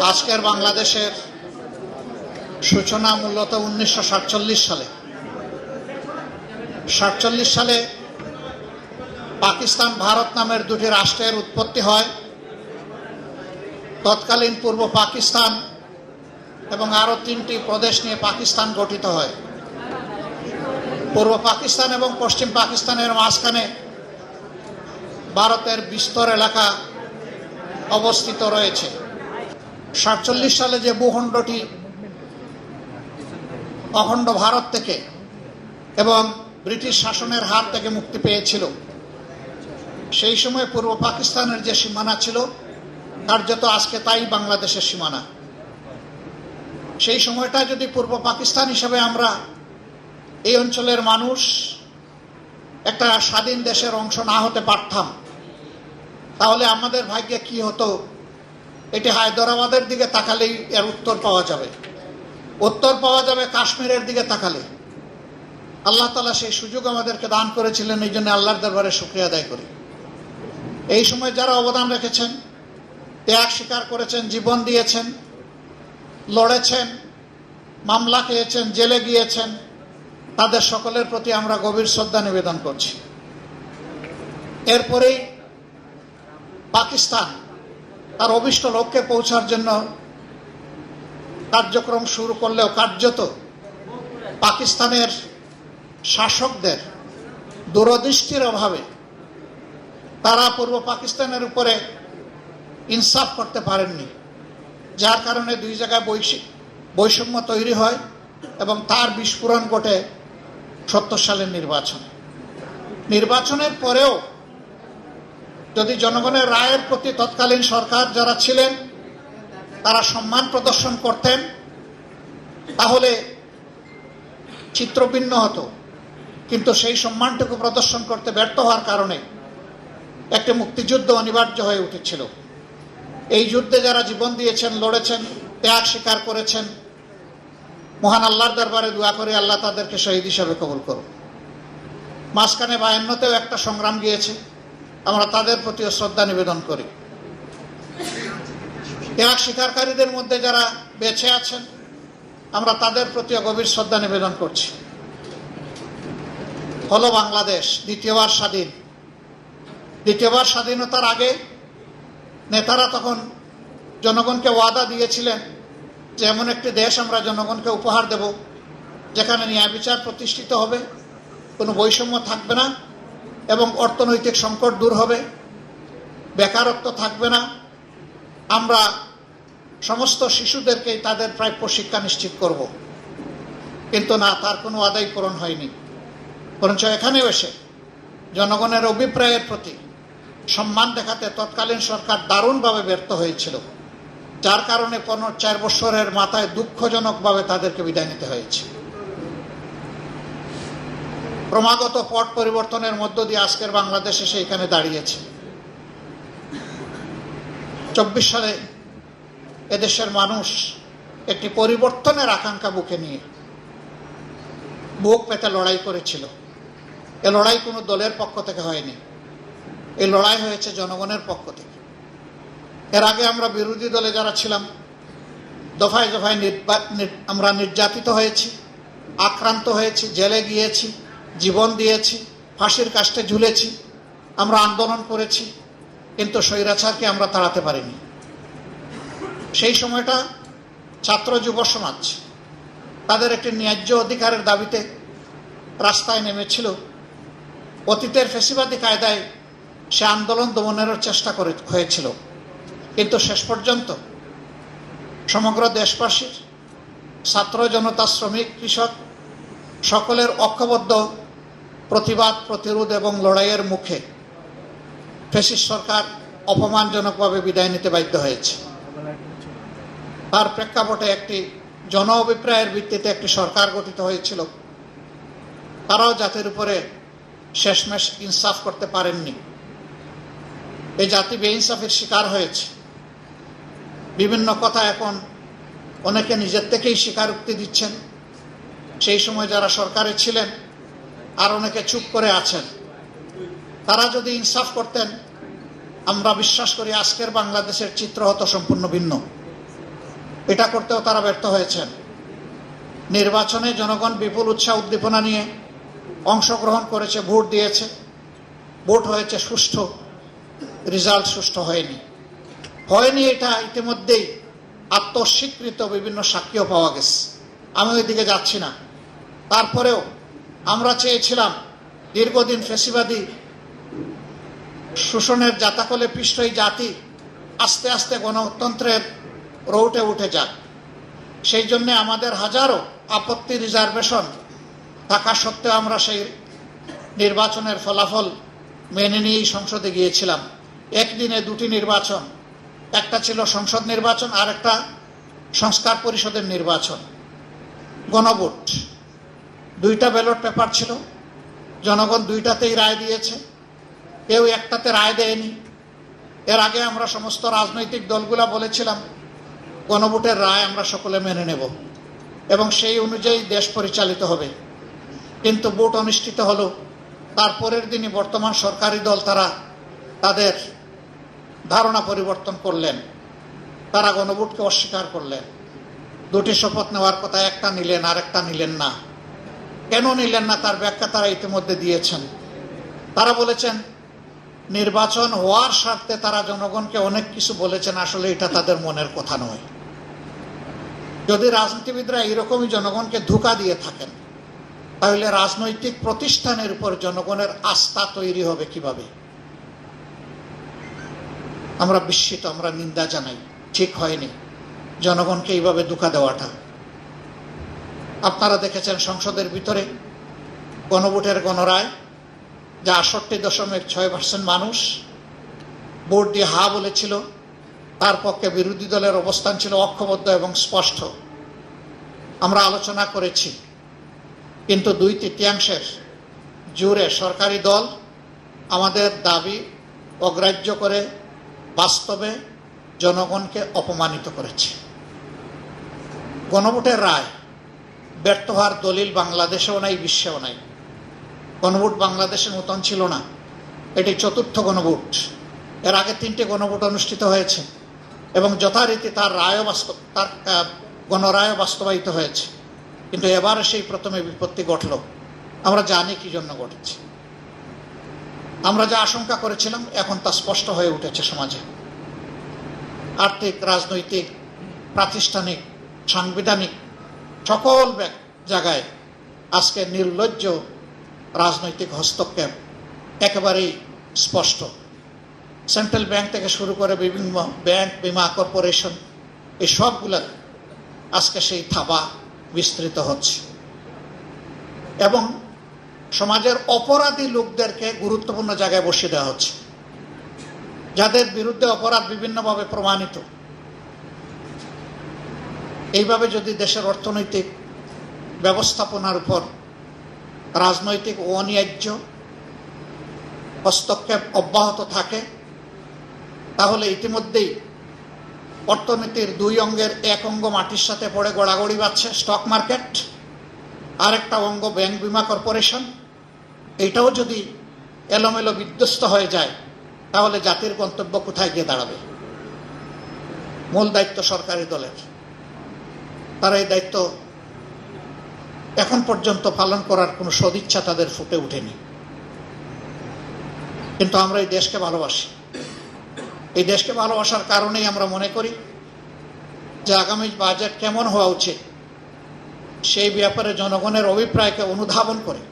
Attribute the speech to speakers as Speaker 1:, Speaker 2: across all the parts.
Speaker 1: আজকের বাংলাদেশের সূচনা মূলত 1947 সালে। 47 সালে পাকিস্তান ভারত নামের দুটি রাষ্ট্রের উৎপত্তি হয়। তৎকালীন পূর্ব পাকিস্তান এবং আরও 3টি প্রদেশ নিয়ে পাকিস্তান গঠিত হয়। পূর্ব পাকিস্তান এবং পশ্চিম পাকিস্তানের মাঝখানে ভারতের বিস্তর এলাকা অবস্থিত রয়েছে। 47 সালে যে ভূখণ্ডটি অখণ্ড ভারত থেকে এবং ব্রিটিশ শাসনের হাত থেকে মুক্তি পেয়েছিল, সেই সময় পূর্ব পাকিস্তানের যে সীমানা ছিল কার্যত আজকে তাই বাংলাদেশের সীমানা। সেই সময়টা যদি পূর্ব পাকিস্তান হিসেবে আমরা এই অঞ্চলের মানুষ একটা স্বাধীন দেশের অংশ না হতে পারতাম, তাহলে আমাদের ভাগ্যে কি হতো এটি হায়দরাবাদের দিকে তাকালেই এর উত্তর পাওয়া যাবে। উত্তর পাওয়া যাবে কাশ্মীরের দিকে তাকালে। আল্লাহ তাআলা সেই সুযোগ আমাদেরকে দান করেছিলেন, এই জন্য আল্লাহর দরবারে শুকরিয়া আদায় করি। এই সময় যারা অবদান রেখেছেন, ত্যাগ স্বীকার করেছেন, জীবন দিয়েছেন, লড়েছেন, মামলা খেয়েছেন, জেলে গিয়েছেন, তাদের সকলের প্রতি আমরা গভীর শ্রদ্ধা নিবেদন করছি। এরপরেই পাকিস্তান তার অভিষ্ট লক্ষ্যে পৌঁছার জন্য কার্যক্রম শুরু করলেও কার্যত পাকিস্তানের শাসকদের দূরদৃষ্টির অভাবে তারা পূর্ব পাকিস্তানের উপরে ইনসাফ করতে পারেননি, যার কারণে দুই জায়গায় বৈষম্য তৈরি হয় এবং তার বিস্ফোরণ ঘটে 70 সালের নির্বাচনের পরেও যদি জনগণের রায়ের প্রতি তৎকালীন সরকার যারা ছিলেন তারা সম্মান প্রদর্শন করতেন, তাহলে চিত্র ভিন্ন হতো। কিন্তু সেই সম্মানটুকু প্রদর্শন করতে ব্যর্থ হওয়ার কারণে একটি মুক্তিযুদ্ধ অনিবার্য হয়ে উঠেছিল। এই যুদ্ধে যারা জীবন দিয়েছেন, লড়েছেন, ত্যাগ স্বীকার করেছেন, মহান আল্লাহর দরবারে দোয়া করে আল্লাহ তাদেরকে শহীদ হিসাবে কবুল করুন। মাঝখানে 52তেও একটা সংগ্রাম গিয়েছে, আমরা তাদের প্রতিও শ্রদ্ধা নিবেদন করি। ত্যাগ স্বীকারকারীদের মধ্যে যারা বেঁচে আছেন আমরা তাদের প্রতিও গভীর শ্রদ্ধা নিবেদন করছি। হলো বাংলাদেশ দ্বিতীয়বার স্বাধীন। দ্বিতীয়বার স্বাধীনতার আগে নেতারা তখন জনগণকে ওয়াদা দিয়েছিলেন যে এমন একটি দেশ আমরা জনগণকে উপহার দেব যেখানে ন্যায় বিচার প্রতিষ্ঠিত হবে, কোনো বৈষম্য থাকবে না এবং অর্থনৈতিক সংকট দূর হবে, বেকারত্ব থাকবে না। আমরা সমস্ত শিশুদেরকেই তাদের প্রাপ্য শিক্ষা নিশ্চিত করব। কিন্তু না, তার কোনো আদায় পূরণ হয়নি। বরঞ্চ এখানেও এসে জনগণের অভিপ্রায়ের প্রতি সম্মান দেখাতে তৎকালীন সরকার দারুণভাবে ব্যর্থ হয়েছিল, যার কারণে 4 বছরের মাথায় দুঃখজনকভাবে তাদেরকে বিদায় নিতে হয়েছে। ক্রমাগত পট পরিবর্তনের মধ্য দিয়ে আজকের বাংলাদেশ এসে এখানে দাঁড়িয়েছে। 24 সালে এদেশের মানুষ একটি পরিবর্তনের আকাঙ্ক্ষা বুকে নিয়ে বুক পেতে লড়াই করেছিল। এ লড়াই কোনো দলের পক্ষ থেকে হয়নি, এই লড়াই হয়েছে জনগণের পক্ষ থেকে। এর আগে আমরা বিরোধী দলে যারা ছিলাম দফায় দফায় আমরা নির্যাতিত হয়েছি, আক্রান্ত হয়েছি, জেলে গিয়েছি, জীবন দিয়েছি, ফাঁসির কাস্টে ঝুলেছি, আমরা আন্দোলন করেছি, কিন্তু স্বৈরাচারকে আমরা তাড়াতে পারিনি। সেই সময়টা ছাত্র যুব সমাজ তাদের একটি ন্যায্য অধিকারের দাবিতে রাস্তায় নেমেছিল। অতীতের ফ্যাসিবাদী কায়দায় সে আন্দোলন দমনেরও চেষ্টা হয়েছিল, কিন্তু শেষ পর্যন্ত সমগ্র দেশবাসীর ছাত্র জনতা, শ্রমিক, কৃষক সকলের ঐক্যবদ্ধ প্রতিবাদ, প্রতিরোধ এবং লড়াইয়ের মুখে ফ্যাসিস্ট সরকার অপমানজনকভাবে বিদায় নিতে বাধ্য হয়েছে। তার প্রেক্ষাপটে একটি জন অভিপ্রায়ের ভিত্তিতে একটি সরকার গঠিত হয়েছিল, তারাও জাতির উপরে শেষমেশ ইনসাফ করতে পারেননি। এই জাতি বেইনসাফের শিকার হয়েছে। বিভিন্ন কথা এখন অনেকে নিজের থেকেই স্বীকারোক্তি দিচ্ছেন। সেই সময় যারা সরকারে ছিলেন আর অনেকে চুপ করে আছেন, তারা যদি ইনসাফ করতেন আমরা বিশ্বাস করি আজকের বাংলাদেশের চিত্র হতো সম্পূর্ণ ভিন্ন। এটা করতেও তারা ব্যর্থ হয়েছেন। নির্বাচনে জনগণ বিপুল উৎসাহ উদ্দীপনা নিয়ে অংশগ্রহণ করেছে, ভোট দিয়েছে, ভোট হয়েছে সুষ্ঠু, রেজাল্ট সুষ্ঠু হয়নি এটা ইতিমধ্যেই আত্মস্বীকৃত বিভিন্ন সাক্ষীও পাওয়া গেছে। আমি ওইদিকে যাচ্ছি না। তারপরেও আমরা চেয়েছিলাম দীর্ঘদিন ফ্যাসিবাদী শোষণের জাতাকলে পিষ্ট এই জাতি আস্তে আস্তে গণতন্ত্রের রৌটে উঠে যাক। সেই জন্য আমাদের হাজারো আপত্তি রিজার্ভেশন থাকা সত্ত্বেও আমরা সেই নির্বাচনের ফলাফল মেনে নিয়েই সংসদে গিয়েছিলাম। একদিনে দুটি নির্বাচন, একটা ছিল সংসদ নির্বাচন আর একটা সংস্কার পরিষদের নির্বাচন। গণভোট, দুইটা ব্যালট পেপার ছিল, জনগণ দুইটাতেই রায় দিয়েছে, কেউ একটাতে রায় দেয়নি। এর আগে আমরা সমস্ত রাজনৈতিক দলগুলা বলেছিলাম গণভোটের রায় আমরা সকলে মেনে নেব এবং সেই অনুযায়ী দেশ পরিচালিত হবে। কিন্তু ভোট অনুষ্ঠিত হলো, তারপরের দিনই বর্তমান সরকারি দল তারা তাদের ধারণা পরিবর্তন করলেন, তারা গণভোটকে অস্বীকার করলেন। দুটি শপথ নেওয়ার কথা, একটা নিলেন আর একটা নিলেন না। কেন নিলেন না তার ব্যাখ্যা তারা ইতিমধ্যে দিয়েছেন। তারা বলেছেন নির্বাচন হওয়ার স্বার্থে তারা জনগণকে অনেক কিছু বলেছেন, আসলে এটা তাদের মনের কথা নয়। যদি রাজনীতিবিদরা এরকমই জনগণকে ধোঁকা দিয়ে থাকেন তাহলে রাজনৈতিক প্রতিষ্ঠানের উপর জনগণের আস্থা তৈরি হবে কিভাবে? আমরা বিস্মিত, আমরা নিন্দা জানাই। ঠিক হয়নি জনগণকে এইভাবে ধোঁকা দেওয়াটা। আপনারা দেখেছেন সংসদের ভিতরে গণভোটের গণরায়, যা ৬৮.৬% মানুষ ভোট দিয়ে হা বলেছিল, তার পক্ষে বিরোধী দলের অবস্থান ছিল ঐক্যবদ্ধ এবং স্পষ্ট। আমরা আলোচনা করেছি, কিন্তু ২/৩ জুড়ে সরকারি দল আমাদের দাবি অগ্রাহ্য করে বাস্তবে জনগণকে অপমানিত করেছে। গণভোটের রায় ব্যর্থ হওয়ার দলিল বাংলাদেশেও নাই, বিশ্বেও নাই। গণভোট বাংলাদেশের মতন ছিল না, এটি ৪র্থ গণভোট। এর আগে ৩টে গণভোট অনুষ্ঠিত হয়েছে এবং যথারীতি তার গণরায় বাস্তবায়িত হয়েছে। কিন্তু এবারে সেই প্রথমে বিপত্তি ঘটল। আমরা জানি কি জন্য ঘটেছে। আমরা যা আশঙ্কা করেছিলাম এখন তা স্পষ্ট হয়ে উঠেছে সমাজে। আর্থিক, রাজনৈতিক, প্রাতিষ্ঠানিক, সাংবিধানিক সকল জায়গায় আজকে নির্লজ্জ রাজনৈতিক হস্তক্ষেপ একেবারেই স্পষ্ট। সেন্ট্রাল ব্যাংক থেকে শুরু করে বিভিন্ন ব্যাংক, বীমা কর্পোরেশন, এই সবগুলোর আজকে সেই থাবা বিস্তৃত হচ্ছে এবং সমাজের অপরাধী লোকদেরকে গুরুত্বপূর্ণ জায়গায় বসিয়ে দেওয়া হচ্ছে, যাদের বিরুদ্ধে অপরাধ বিভিন্নভাবে প্রমাণিত। এইভাবে যদি দেশের অর্থনৈতিক ব্যবস্থাপনার উপর রাজনৈতিক অন্যায্য হস্তক্ষেপ অব্যাহত থাকে তাহলে ইতিমধ্যেই অর্থনীতির দুই অঙ্গের এক অঙ্গ মাটির সাথে পড়ে গড়াগড়ি বাচ্ছে, স্টক মার্কেট, আরেকটা অঙ্গ ব্যাংক, বীমা কর্পোরেশন। এটাও যদি এলোমেলো বিধ্বস্ত হয়ে যায় তাহলে জাতির গন্তব্য কোথায় গিয়ে দাঁড়াবে? মূল দায়িত্ব সরকারি দলের। তারা এই দায়িত্ব এখন পর্যন্ত পালন করার কোনো সদিচ্ছা তাদের ফুটে ওঠেনি। কিন্তু আমরা এই দেশকে ভালোবাসি। এই দেশকে ভালোবাসার কারণেই আমরা মনে করি যে আগামী বাজেট কেমন হওয়া উচিত সেই ব্যাপারে জনগণের অভিপ্রায়কে অনুধাবন করে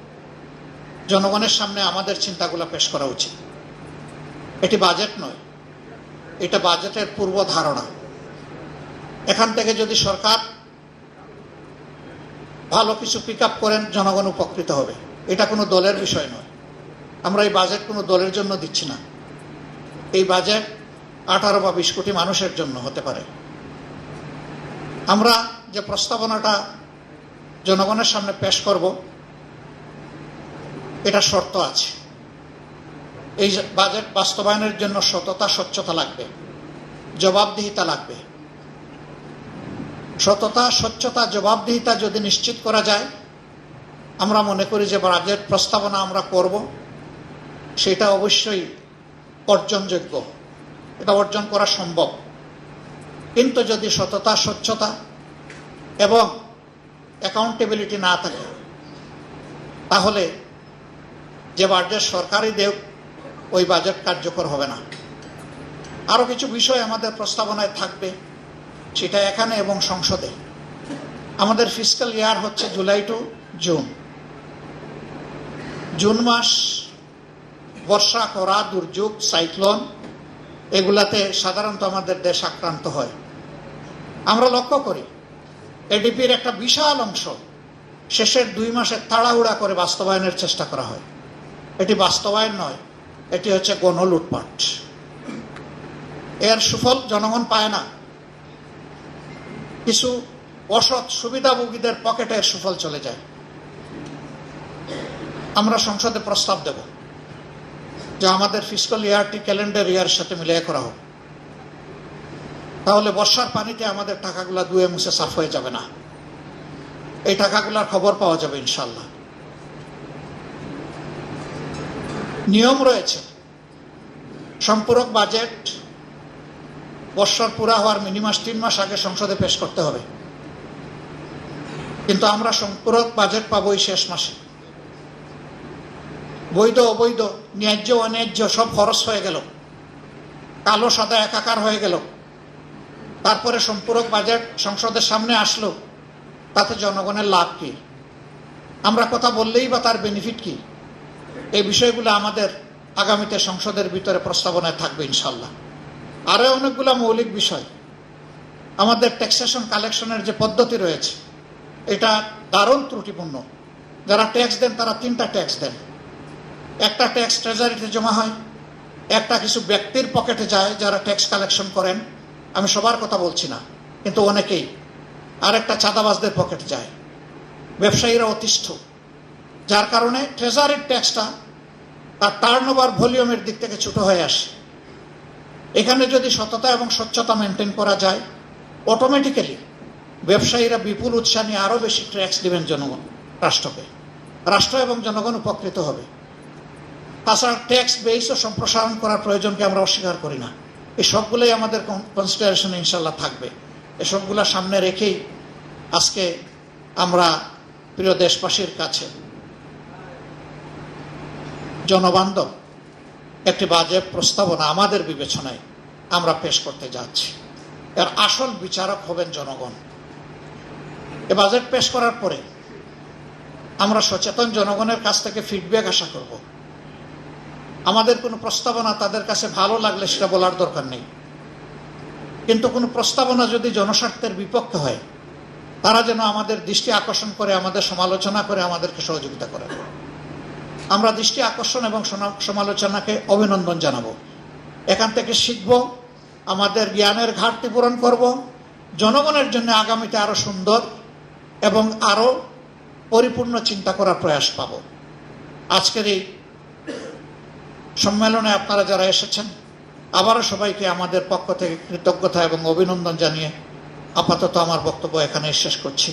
Speaker 1: জনগণের সামনে আমাদের চিন্তাগুলো পেশ করা উচিত। এটি বাজেট নয়, এটা বাজেটের পূর্ব ধারণা। এখান থেকে যদি সরকার ভালো কিছু পিক আপ করেন জনগণ উপকৃত হবে। এটা কোনো দলের বিষয় নয়। আমরা এই বাজেট কোনো দলের জন্য দিচ্ছি না। এই বাজেট 18 বা 20 কোটি মানুষের জন্য হতে পারে। আমরা যে প্রস্তাবনাটা জনগণের সামনে পেশ করব এটা শর্ত আছে। এই বাজেট বাস্তবায়নের জন্য সততা, স্বচ্ছতা লাগবে, জবাবদিহিতা লাগবে। সততা, স্বচ্ছতা, জবাবদিহিতা যদি নিশ্চিত করা যায়, আমরা মনে করি যে বাজেট প্রস্তাবনা আমরা করব সেটা অবশ্যই অর্জনযোগ্য, এটা অর্জন করা সম্ভব। কিন্তু যদি সততা, স্বচ্ছতা এবং অ্যাকাউন্টেবিলিটি না থাকে, তাহলে যে বাজেট সরকারই দেব ওই বাজেট কার্যকর হবে না। আরও কিছু বিষয় আমাদের প্রস্তাবনায় থাকবে, সেটা এখানে এবং সংসদে। আমাদের ফিসক্যাল ইয়ার হচ্ছে জুলাই টু জুন। জুন মাস বর্ষা, খরা, দুর্যোগ, সাইক্লোন এগুলাতে সাধারণত আমাদের দেশ আক্রান্ত হয়। আমরা লক্ষ্য করি এডিপির একটা বিশাল অংশ শেষের 2 মাসে তাড়াহুড়া করে বাস্তবায়নের চেষ্টা করা হয়। এটি বাস্তবায়ন নয়, এটি হচ্ছে গণলুটপাট। এর সুফল জনগণ পায় না, কিছু অসৎ সুবিধাভোগীদের পকেটের সুফল চলে যায়। আমরা সংসদে প্রস্তাব দেব যে আমাদের ফিসক্যাল ইয়ারটি ক্যালেন্ডার ইয়ারের সাথে মিলিয়ে করা হোক। তাহলে বর্ষার পানিতে আমাদের টাকাগুলা ধুয়ে মুছে সাফ হয়ে যাবে না, এই টাকাগুলার খবর পাওয়া যাবে ইনশাল্লাহ। নিয়ম রয়েছে, সম্পূরক বাজেট বর্ষার পুরা হওয়ার মিনিমাম 3 মাস আগে সংসদে পেশ করতে হবে, কিন্তু আমরা সম্পূরক বাজেট পাবো এই শেষ মাসে। বৈধ অবৈধ, ন্যায্য অন্যায্য সব খরচ হয়ে গেল, কালো সাদা একাকার হয়ে গেল। তারপরে সম্পূরক বাজেট সংসদের সামনে আসলো, তাতে জনগণের লাভ কি? আমরা কথা বললেই বা তার বেনিফিট কি? এই বিষয়গুলো আমাদের আগামীতে সংসদের ভিতরে প্রস্তাবনায় থাকবে ইনশাল্লাহ। আরও অনেকগুলো মৌলিক বিষয়, আমাদের ট্যাক্সেশন কালেকশনের যে পদ্ধতি রয়েছে এটা দারুণ ত্রুটিপূর্ণ। যারা ট্যাক্স দেন তারা 3টা ট্যাক্স দেন। একটা ট্যাক্স ট্রেজারিতে জমা হয়, একটা কিছু ব্যক্তির পকেটে যায় যারা ট্যাক্স কালেকশন করেন, আমি সবার কথা বলছি না কিন্তু অনেকেই, আর একটা চাঁদাবাজদের পকেটে যায়। ব্যবসায়ীরা অতিষ্ঠ, যার কারণে ট্রেজারির ট্যাক্সটা তার টার্নওভার ভলিউমের দিক থেকে ছোট হয়ে আসে। এখানে যদি সততা এবং স্বচ্ছতা মেনটেন করা যায়, অটোমেটিক্যালি ব্যবসায়ীরা বিপুল উৎসাহ নিয়ে আরও বেশি ট্যাক্স দেবেন জনগণ, রাষ্ট্রকে। রাষ্ট্র এবং জনগণ উপকৃত হবে। তাছাড়া ট্যাক্স বেসও সম্প্রসারণ করার প্রয়োজনকে আমরা অস্বীকার করি না। এই সবগুলোই আমাদের কনসিডারেশনে ইনশাল্লাহ থাকবে। এসবগুলো সামনে রেখেই আজকে আমরা প্রিয় দেশবাসীর কাছে জনবান্ধব একটি বাজেট প্রস্তাবনা আমাদের বিবেচনায় আমরা পেশ করতে যাচ্ছি। এর আসল বিচারক হবেন জনগণ। এ বাজেট পেশ করার পরে আমরা সচেতন জনগণের কাছ থেকে ফিডব্যাক আশা করব। আমাদের কোনো প্রস্তাবনা তাদের কাছে ভালো লাগলে সেটা বলার দরকার নেই, কিন্তু কোনো প্রস্তাবনা যদি জনস্বার্থের বিপক্ষে হয় তারা যেন আমাদের দৃষ্টি আকর্ষণ করে, আমাদের সমালোচনা করে, আমাদেরকে সহযোগিতা করে। আমরা দৃষ্টি আকর্ষণ এবং সমালোচনাকে অভিনন্দন জানাবো, এখান থেকে শিখব, আমাদের জ্ঞানের ঘাটতি পূরণ করব, জনগণের জন্য আগামীতে আরো সুন্দর এবং আরো পরিপূর্ণ চিন্তা করার প্রয়াস পাব। আজকের এই সম্মেলনে আপনারা যারা এসেছেন, আবারও সবাইকে আমাদের পক্ষ থেকে কৃতজ্ঞতা এবং অভিনন্দন জানিয়ে আপাতত আমার বক্তব্য এখানে শেষ করছি।